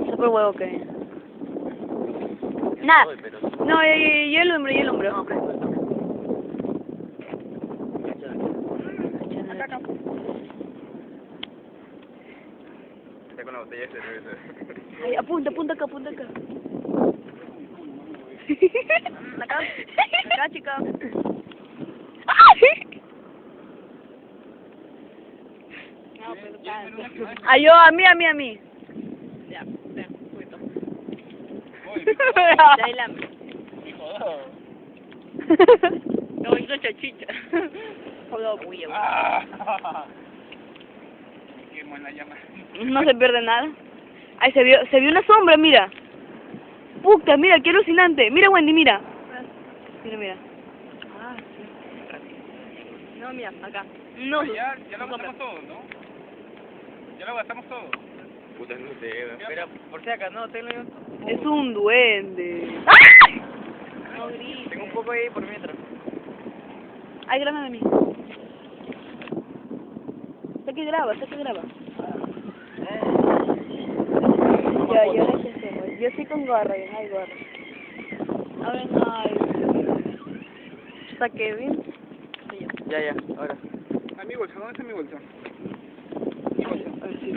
Super huevo que. Nada. Uy, pero... No, yo el hombro, yo el hombro. No, presta. Acá. Está con la botella de cerveza. Ay, apunta acá, apunta acá. Acá, acá, chica. Ay, yo, a mí. Ya, ven, un poquito. Ya, ahí la... No, hizo chachicha. Joder, bulla, Quemó en la llama. No se pierde nada. Ay, se vio una sombra, mira. Puta, mira, qué alucinante. Mira, Wendy, mira. Mira. Ah, sí. No, mira, acá. No. Ya lo gastamos todo, ¿no? Ya lo gastamos todo. Puta, no sé. Pero, por si acaso, no, tengo yo. Es un duende. No grites. Tengo un poco ahí por mientras. Ay, grábame a mí. Sé que graba. Ya, ¿qué hacemos? Yo sí con gorra, ya no hay gorra. A ver, ay. ¿Está Kevin? Ya, ahora. A mi bolsa, ¿dónde está mi bolsa? A ver si